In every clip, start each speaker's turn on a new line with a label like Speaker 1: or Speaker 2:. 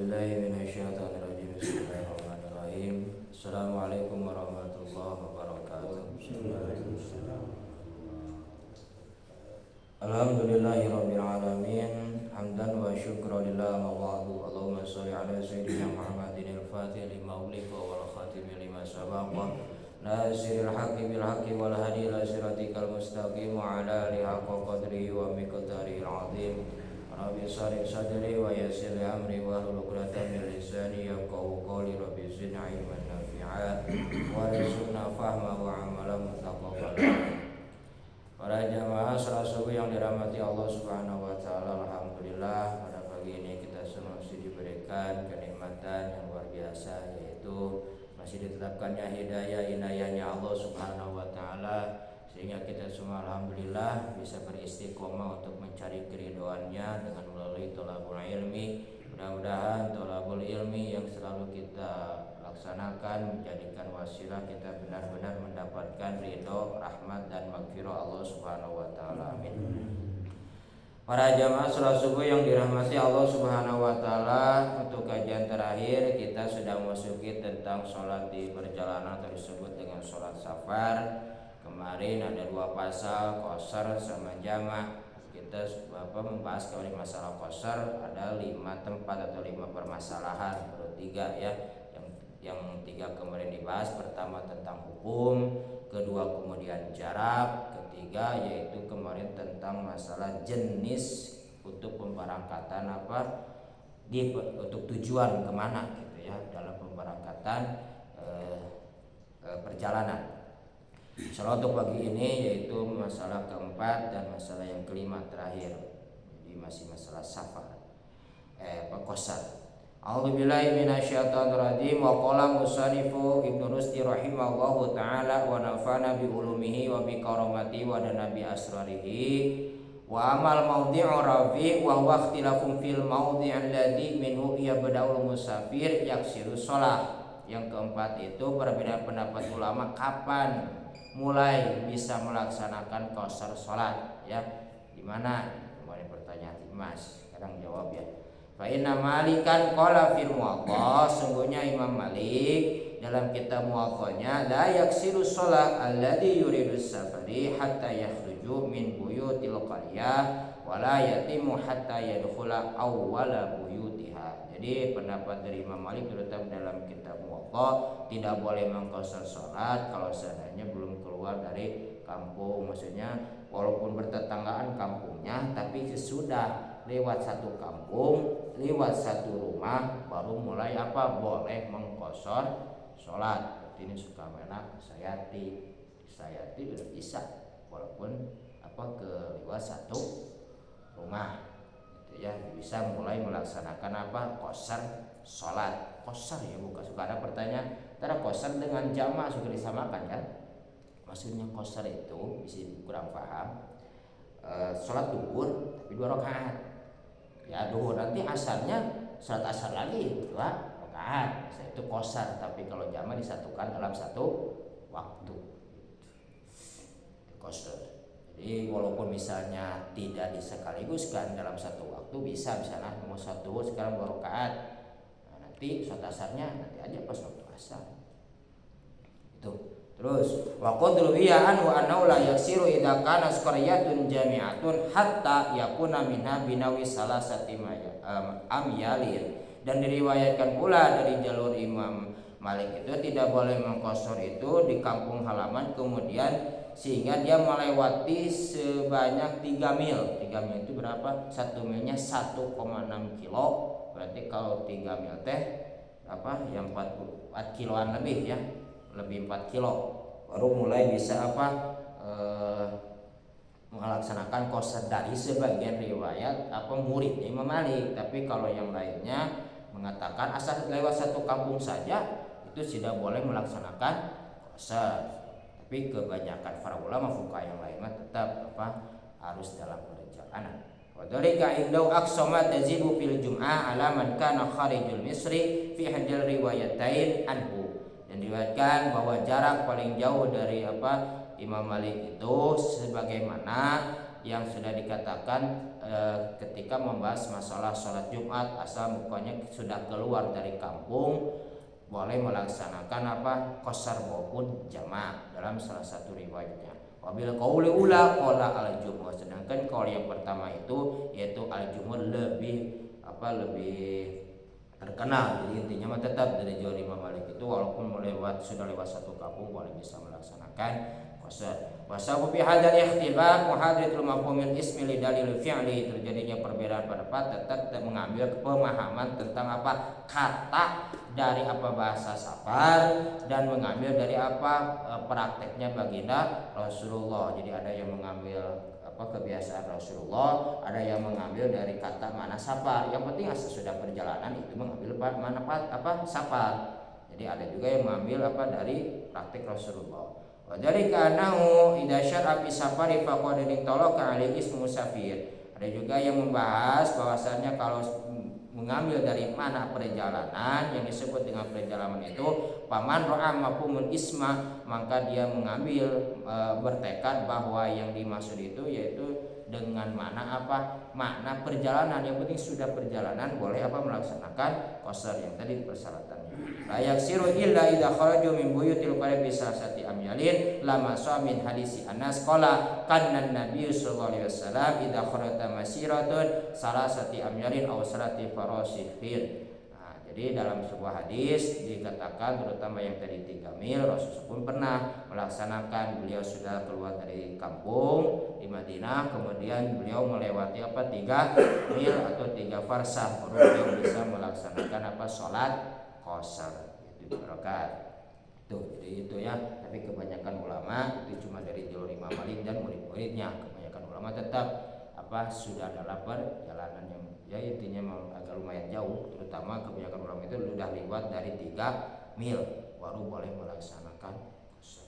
Speaker 1: billahi minasyaitonir rajim. Bismillahirrahmanirrahim. Assalamualaikum warahmatullahi wabarakatuh. Alhamdulillahirabbil alamin. Hamdan wa syukran lillah wa ba'du. Allahumma shalli ala sayyidina Muhammadin al-fatih lima ughliqa wal khatimi lima sabaqa. Nasiril haqqi bil haqqi wal hadi ila siratikal mustaqim wa ala alihi haqqa qadrihi wa miqdarihil azim. Rabbi shrah sadri wa yassir li amri wahlul 'uqdatam min lisani yafqahu qawli. Rabbi zidni ilman nafi'a warzuqna fahma wa amalan mutaqabbalan. Para jamaah salat subuh yang dirahmati Allah Subhanahu wa taala, alhamdulillah pada pagi ini kita semua masih diberikan kenikmatan yang luar biasa, yaitu masih ditetapkannya hidayah inayahnya Allah Subhanahu wa taala, sehingga kita semua alhamdulillah bisa beristiqomah untuk mencari keridhoannya dengan melalui thalabul ilmi. Mudah-mudahan thalabul ilmi yang selalu kita laksanakan menjadikan wasilah kita benar-benar mendapatkan ridho, rahmat dan maghfirah Allah Subhanahu wa taala. Amin. Para jamaah salat subuh yang dirahmati Allah Subhanahu wa taala, untuk kajian terakhir kita sudah memasuki tentang sholat di perjalanan atau disebut dengan sholat safar. Kemarin ada dua pasal, qasar sama jamak. Kita membahas kembali masalah qasar, ada 5 tempat atau 5 permasalahan, baru 3 ya. Yang 3 kemarin dibahas, pertama tentang hukum, kedua kemudian jarak, ketiga yaitu kemarin tentang masalah jenis untuk pemberangkatan untuk tujuan kemana gitu ya dalam pemberangkatan perjalanan. Insyaallah untuk pagi ini yaitu masalah keempat dan masalah yang kelima terakhir. Jadi masih masalah safar. Qasar. A'udzubillahi minasyaitonir rajim. Wa qala musannifu Ibnu Rusdi rahimahullahu taala wa nafa'ana bi ulumihi wa bi karamati wa nabi asrarihi. Wa amal maudhi'u rafi wa huwa ikhtilafun fil maudhi' alladhi minhu yabda'ul musafir yaksiru shalah. Yang keempat itu perbedaan pendapat ulama kapan mulai bisa melaksanakan qasar salat ya. Di mana? Kemarin pertanyaan Mas, kadang jawab ya. Fa inna Malikan qala fil Muwatta, sungguhnya Imam Malik dalam kitab Muwattanya la yaksiru shalah alladhi yuridu safari hatta yakhruju min buyutil qaryah wa la yatimu hatta yadkhula awwala buyutiha. Jadi pendapat dari Imam Malik terutama dalam kitab Muwatta tidak boleh mengqasar salat kalau seandainya belum keluar dari kampung, maksudnya walaupun bertetanggaan kampungnya tapi sesudah lewat satu kampung, lewat satu rumah baru mulai boleh mengqasar salat. Ini suka mana Sayati udah bisa walaupun ke lewat satu rumah gitu ya, bisa mulai melaksanakan qasar salat. Qasar ya, bukan suka ada pertanyaan antara qasar dengan jamak sudah disamakan kan? Maksudnya qasar itu bisa kurang paham. Salat duhur tapi 2 rakaat. Ya duhur nanti asarnya salat asar lagi 2 rakaat. Itu qasar, tapi kalau jamak disatukan dalam satu waktu. Qasar. Jadi walaupun misalnya tidak disekaliguskan dalam satu waktu, bisa misalnya mau satu sekarang 2 rakaat. Nanti salat asarnya nanti aja pas waktu asar. Itu. Terus wa qadruwiya anhu annahu la yaksiru idza kana qaryatun jami'atun hatta yakuna minha binawi salasati amyalin. Dan diriwayatkan pula dari jalur Imam Malik itu tidak boleh mengqasar itu di kampung halaman kemudian sehingga dia melewati sebanyak 3 mil. 3 mil itu berapa? 1 milnya 1,6 kilo. Berarti kalau 3 mil teh yang 4 kiloan lebih ya. Lebih 4 kilo baru mulai bisa melaksanakan qasar dari sebagian riwayat muridnya Imam Malik. Tapi kalau yang lainnya mengatakan asal lewat satu kampung saja itu tidak boleh melaksanakan qasar. Tapi kebanyakan para ulama fuqaha yang lainnya tetap harus dalam perjalanan. Wa dzalika indau aqsama tazibu fil jum'ah ala man kana kharijul misri fi hadil riwayatain anhu. Dan diriwayatkan bahwa jarak paling jauh dari Imam Malik itu sebagaimana yang sudah dikatakan ketika membahas masalah sholat Jumat, asal mukanya sudah keluar dari kampung boleh melaksanakan qasar maupun jamaah dalam salah satu riwayatnya. Wabil qauli ula qala al-jumhur, sedangkan qaul yang pertama itu yaitu al-jumhur lebih terkenal. Jadi intinya mah tetap dari Jawa Imam Malik itu walaupun sudah lewat satu kampung boleh bisa melaksanakan qasar. Wasabu fi hadzal ikhtilaf muhadratul mafhumil ismi li dalil fi'li, terjadinya perbedaan pendapat tetap mengambil pemahaman tentang kata dari bahasa Safar dan mengambil dari prakteknya baginda Rasulullah. Jadi ada yang mengambil kebiasaan Rasulullah, ada yang mengambil dari kata mana Safar. Yang penting asal sudah perjalanan itu mengambil mana Safar. Jadi ada juga yang mengambil dari praktek Rasulullah. Dari kanahu idza syar'a fi safari faqad ditolaka alaihi ismu musafir. Ada juga yang membahas bahwasannya kalau mengambil dari mana perjalanan yang disebut dengan perjalanan itu paman ra'a mafhumul isma, maka dia mengambil bertekad bahwa yang dimaksud itu yaitu dengan mana makna perjalanan. Yang penting sudah perjalanan boleh melaksanakan qasar yang tadi persyaratannya. La yaksiru illa idza kharaju min buyutil qaribi sasati amyalin lama min hadisi Anas qala kanna Nabi sallallahu alaihi wasallam idza kharata masiratun salasati amyalin aw salati farasihin. Jadi dalam sebuah hadis dikatakan terutama yang tadi 3 mil Rasulullah pun pernah melaksanakan. Beliau sudah keluar dari kampung di Madinah, kemudian beliau melewati 3 mil atau 3 farsah baru beliau bisa melaksanakan sholat qasar itu rakaat. Jadi itu ya, tapi kebanyakan ulama itu cuma dari jalur Imam Malik dan murid-muridnya. Kebanyakan ulama tetap sudah dalam perjalanan yang ya intinya agak lumayan jauh, terutama kebanyakan ulama itu sudah lewat dari 3 mil baru boleh melaksanakan qasar.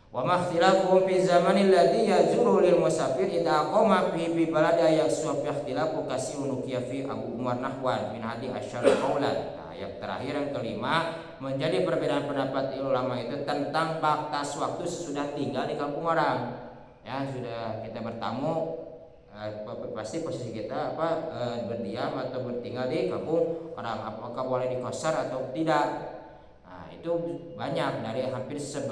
Speaker 1: Wa makhtilafuhum fi zamanil ladzi yazuru lil musafir idza qama fi balada yasuf ikhtilafu kasirun fi Abu Umar nahwan min hadi asyar qaulan. Yang terakhir yang kelima menjadi perbedaan pendapat ulama itu tentang batas waktu sesudah tinggal di kampung orang. Ya sudah kita bertamu pasti posisi kita berdiam atau bertinggal di kampung orang, apakah boleh diqasar atau tidak. Nah itu banyak dari hampir 11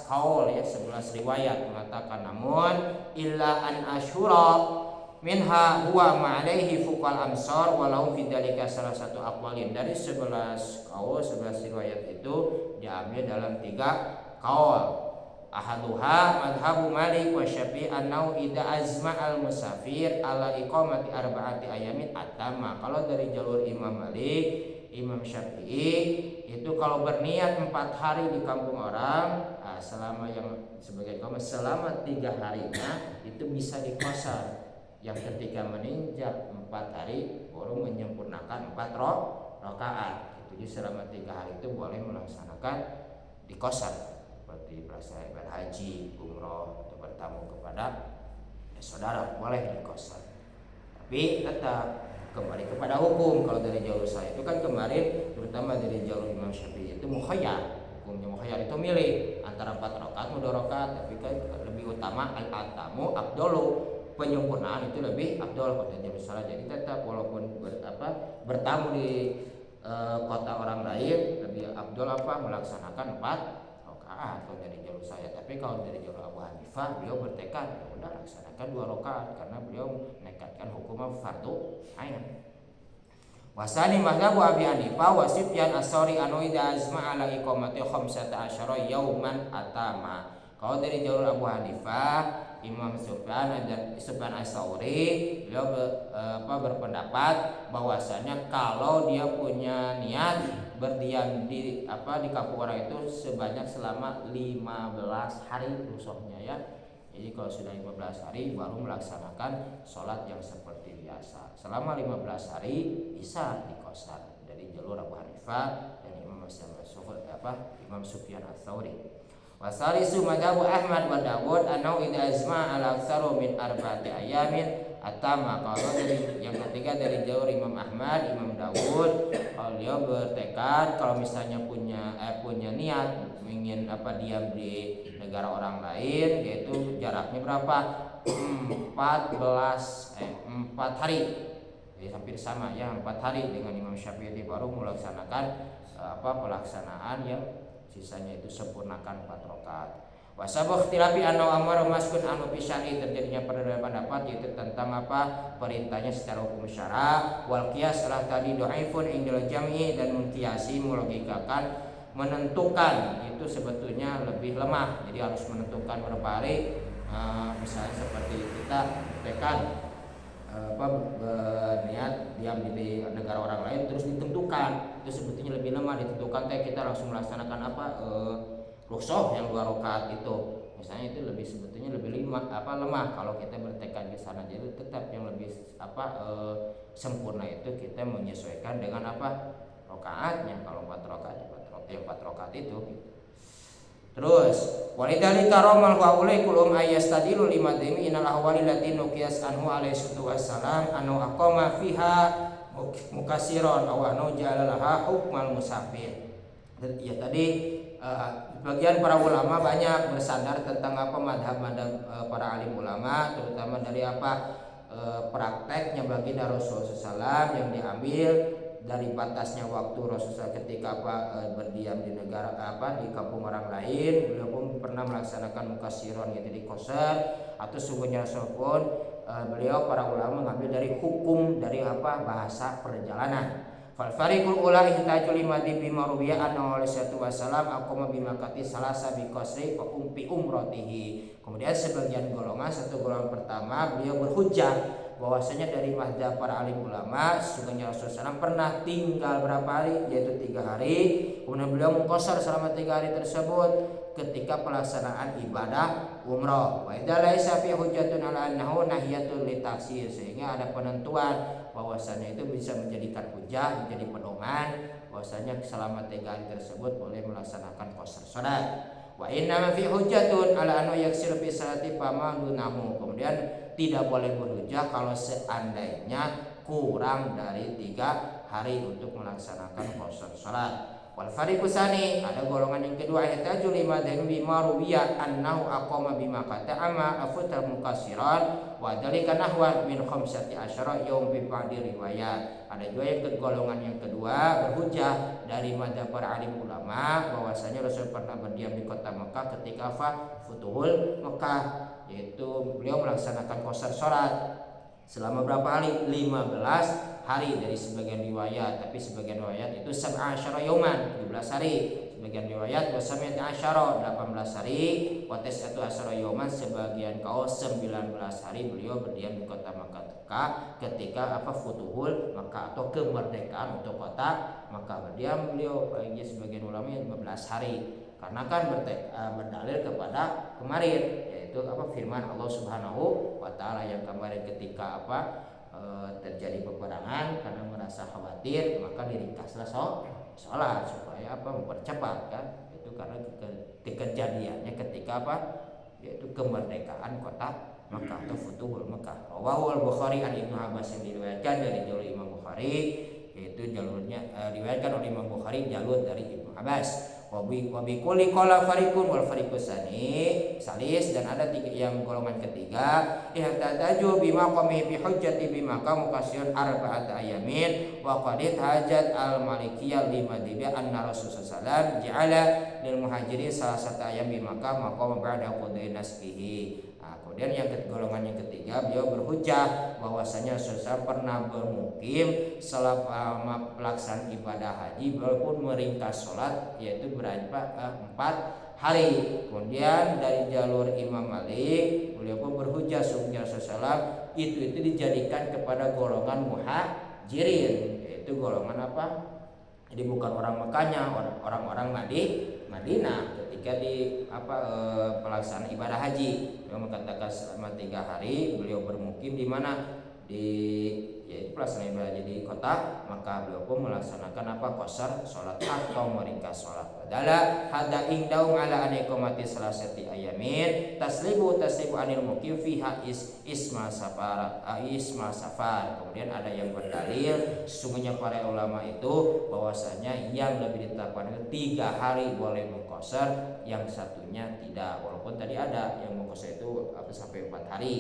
Speaker 1: qaul ya, 11 riwayat mengatakan namun illa an asyura minha huwa ma'alaihi fuqal amsar walau fi dzalika salah satu aqwalin. Dari 11 qaul 11 riwayat itu diambil dalam 3 qaul. Ahaduha madhabu Malik wa Syafi'i annau idza azma al musafir ala iqamati arba'ati ayamin atama. Kalau dari jalur Imam Malik, Imam Syafi'i itu kalau berniat 4 hari di kampung orang, selama yang sebagai iqamah selama 3 harinya itu bisa diqasar. Yang ketika menginjak 4 hari baru menyempurnakan 4 rakaat. Jadi selama 3 hari itu boleh melaksanakan diqasar. Seperti berasa berhaji, umroh atau bertamu kepada saudara boleh diqasar. Tapi tetap kembali kepada hukum. Kalau dari jalur saya itu kan kemarin terutama dari jalur Imam Syafi'i itu mukhayyar. Hukumnya mukhayyar itu milih antara 4 rakaat atau 2 rakaat, tapi kan lebih utama al-atamu afdalu, penyempurnaan itu lebih afdal pada jalur saya. Jadi tetap walaupun bertamu di kota orang lain lebih afdal melaksanakan 4 atau dari jalur saya. Tapi kalau dari jalur Abu Hanifah beliau bertekad ya udah laksanakan 2 rakaat karena beliau menekadkan hukum fardu ain. Wasani mazhabu Abi Hanifah wa Sufyan as-Tsauri anu idza azma ala iqamati 15 yauman atama. Kalau dari jalur Abu Hanifah, Imam Sufyan as-Tsauri beliau berpendapat bahwasanya kalau dia punya niat berdiam di kampung orang itu sebanyak selama 15 hari rusuhnya ya. Jadi kalau sudah 15 hari baru melaksanakan sholat yang seperti biasa. Selama 15 hari bisa diqasar dari jalur Abu Hanifah dan Imam Sufyan as-Tsauri. Wasalisu madhabu Ahmad wa Dawud anau idza azma ala aktsaru min arba'ati ayamin atama. Kalau dari yang ketiga dari jalur Imam Ahmad, Imam Dawud, beliau bertekad kalau misalnya punya niat ingin diam di negara orang lain, yaitu jaraknya berapa 4 hari. Jadi hampir sama ya, 4 hari dengan Imam Syafi'i baru melaksanakan pelaksanaan yang sisanya itu sempurnakan 4 rakaat. Wasabah ikhtilafi anna amara maskun anu pisani terjadinya perbedaan pendapat yaitu tentang perintahnya secara hukum syara wal qiyas salah tadi dhaifun indal jam'i dan mengkiasi melogikakan menentukan itu sebetulnya lebih lemah. Jadi harus menentukan berapa hari, misalnya seperti kita tekan niat diam di negara orang lain terus ditentukan itu sebetulnya lebih lemah. Ditentukan kita langsung melaksanakan rukhsah yang 2 rakaat itu misalnya itu lebih sebetulnya lebih lemah kalau kita bertekad di sana. Jadi tetap yang lebih sempurna itu kita menyesuaikan dengan rakaatnya. Kalau 4 rakaat yang 4 rakaat itu. Terus walidzalika ramal wa ulaikum ayastadilu limadimi inal ahwali lati nuqiyas anhu alaihi wassalam anu aqama fiha mukasiron aw anu jalalaha hukmal musafir. Ya tadi bagian para ulama banyak bersandar tentang madhab-madhab para alim ulama, terutama dari prakteknya baginda Rasulullah SAW yang diambil dari batasnya waktu Rasulullah ketika berdiam di negara di kampung orang lain. Beliau pun pernah melaksanakan mukasiron yaitu di qasar atau sungguhnya Rasul pun beliau para ulama mengambil dari hukum dari bahasa perjalanan. Fal fariqul ula ihtajul limadi bima ruwiya anna alaihi wasallam aqama bimakati salasa bi qasri fa umratihi. Kemudian sebagian golongan, satu golongan pertama beliau berhujjah bahwasanya dari mazhab para alim ulama sesungguhnya Rasulullah SAW pernah tinggal berapa hari, yaitu 3 hari. Kemudian beliau mengqasar selama 3 hari tersebut ketika pelaksanaan ibadah umrah. Wa idza laisa fi hujjatun ala annahu nahiyatul litaksir, sehingga ada penentuan bahwasanya itu bisa menjadikan hujah, menjadi pedoman bahwasanya selama 3 hari tersebut boleh melaksanakan qasar salat. Wa inna fi hujjatun ala annahu yaksir fi salati fama dunahu. Kemudian tidak boleh berhujjah kalau seandainya kurang dari 3 hari untuk melaksanakan qasar salat. Wal fariqusani, ada golongan yang kedua, yatajul limadhan bima ruwiya annahu aqama bima qata'ama afutal mukassiran wa dzalika nahwa min 15 yaum bi ba'di riwayat. Ada juga yang golongan yang kedua berhujjah dari mazhab para alim ulama bahwasanya Rasul pernah berdiam di kota Mekah ketika Futuhul Mekah, yaitu beliau melaksanakan qasar salat selama berapa hari? 15 hari dari sebagian riwayat, tapi sebagian riwayat itu 17 yauman, 17 hari. Sebagian riwayat 18 hari, wa 19 yauman, sebagian kaum 19 hari beliau berdiam di kota Makkah ketika Futuhul Makkah atau kemerdekaan untuk kota Makkah. Berdiam beliau bagi sebagian ulama 15 hari. Karena kan berdalil kepada kemarin, yaitu firman Allah Subhanahu wa taala yang kemarin ketika terjadi peperangan karena merasa khawatir maka diringkaslah sholat supaya mempercepat kan, itu karena kejadiannya ketika yaitu kemerdekaan kota Makkah atau Futuhul Makkah. Rawahu al-Bukhari an Ibnu Abbas, yang diriwayatkan dari jalur Imam Bukhari, yaitu jalurnya diriwayatkan oleh Imam Bukhari jalur dari Ibnu Abbas. Wabi kulli qala fariqun wal fariqusani salis, dan ada yang golongan ketiga ihtajaju bima qami bi hujjati bima kam mukasyir arba'at ayamin wa qad hajat al malikiyah lima dibi anna Rasulullah sallallahu ja'ala lil muhajirin salasata ayam bima kam maqam ba'da qudai nasbihi. Kemudian yang golongan yang ketiga beliau berhujjah bahwasanya Rasulullah pernah bermukim selama pelaksanaan ibadah haji walaupun meringkas sholat, yaitu berapa 4 hari. Kemudian dari jalur Imam Malik beliau pun berhujjah sungguhnya Rasulullah itu dijadikan kepada golongan muhajirin, yaitu golongan jadi bukan orang Mekahnya, orang-orang Madinah. Ketika di pelaksanaan ibadah haji beliau mengatakan selama 3 hari beliau bermukim di mana? yaitu pelaksanaan ibadah di kota, maka beliau pun melaksanakan apa? Qasar salat atau meringkas salat. Badala hada ingdaum ala aniqamati salasati ayamin taslibu anil muqim fiha isma safar. Kemudian ada yang berdalil sesungguhnya para ulama itu bahwasanya yang lebih ditetapkan itu 3 hari boleh mengqasar, yang satunya tidak. Walaupun tadi ada yang mengqasar itu sampai 4 hari.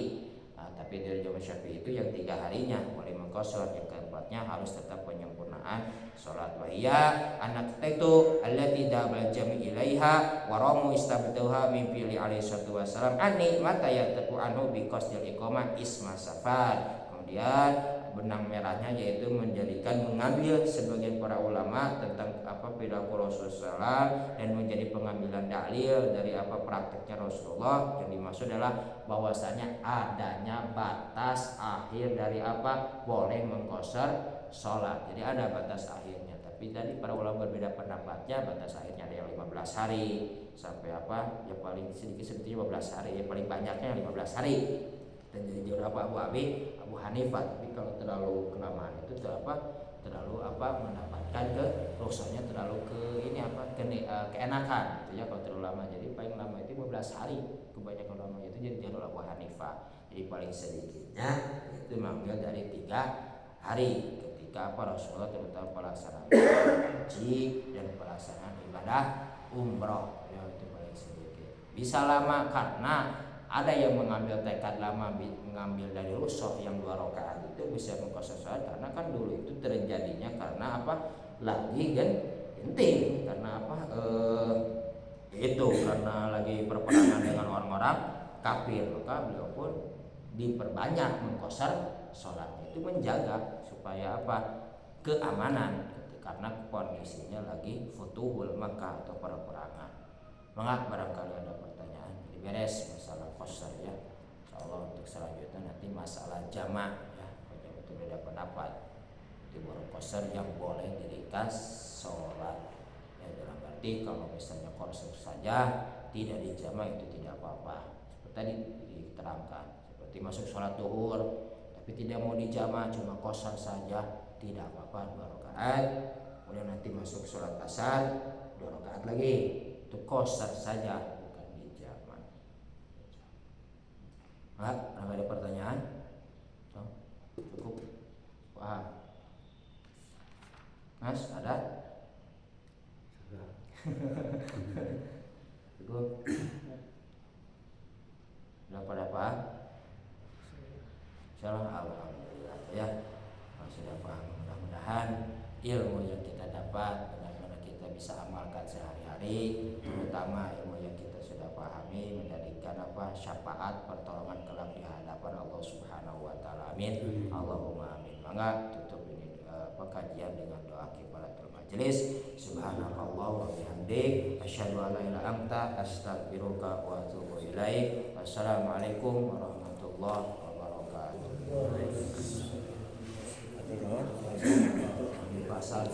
Speaker 1: Tapi dari zaman Syafi'i itu yang 3 harinya boleh mengqasar, yang keempatnya harus tetap penyempurnaan sholat. Wa iya anak itu allati dabal jami ilaiha wa ramu istabtuha min fi'li alaihi salatu wasalam anni mata yataku anhu bi qasdil iqamah isma safar. Kemudian benang merahnya yaitu mengambil sebagian para ulama tentang perilaku Rasulullah dan menjadi pengambilan dalil dari prakteknya Rasulullah. Yang dimaksud adalah bahwasanya adanya batas akhir dari boleh mengqasar sholat. Jadi ada batas akhirnya. Tapi tadi para ulama berbeda pendapatnya, batas akhirnya ada yang 15 hari sampai ya paling sedikit sebetulnya 15 hari, ya paling banyaknya 15 hari. Dan jadi Abu Hanifah. Tapi kalau terlalu kelamaan itu terlalu mendapatkan rusaknya terlalu keenakan gitu ya kalau terlalu lama. Jadi paling lama itu 15 hari kebanyakan ulama itu jadi jalur Abu Hanifah. Jadi paling sedikitnya itu mengambil dari 3 hari ketika Rasulullah terutama pelaksanaan haji dan pelaksanaan ibadah umroh ya, itu paling sedikit. Bisa lama karena ada yang mengambil tekad lama mengambil dari rusuh yang 2 rakaat itu bisa mengqasar salat, karena kan dulu itu terjadinya karena lagi kan penting karena itu karena lagi perperangan dengan orang-orang kafir, maka beliau pun diperbanyak mengqasar salat itu menjaga supaya keamanan karena kondisinya lagi Futuhul Makkah atau perperangan. Maka barangkali ada pertanyaan, beres masalah qasar ya. Insyaallah untuk selanjutnya nanti masalah jamak ya, banyak itu beda pendapat. Itu baru qasar yang boleh diringkas sholat. Ya dalam arti kalau misalnya qasar saja tidak dijamak itu tidak apa-apa. Seperti tadi diterangkan, seperti masuk sholat zuhur tapi tidak mau dijamak cuma qasar saja tidak apa-apa 2 rakaat. Kemudian nanti masuk sholat asar 2 rakaat lagi, itu qasar saja. Ada pertanyaan? Cukup? Wah, Mas ada? Cukup? Udah pada paham? Insyaallah alhamdulillah ya. Sudah paham. Mudah-mudahan ilmu yang kita dapat benar-benar kita bisa amalkan sehari-hari, terutama ilmu yang kita sudah pahami menjadikan syafaat pertolongan kelak di hadapan Allah Subhanahu wa taala. Amin. Allahumma amin. Mangga tutup ini kajian dengan doa kifaratul majelis. Subhanakallah wa bihamdik asyhadu an la ilaha illa anta astaghfiruka wa atubu ilaik. Wassalamualaikum warahmatullahi wabarakatuh. Pasal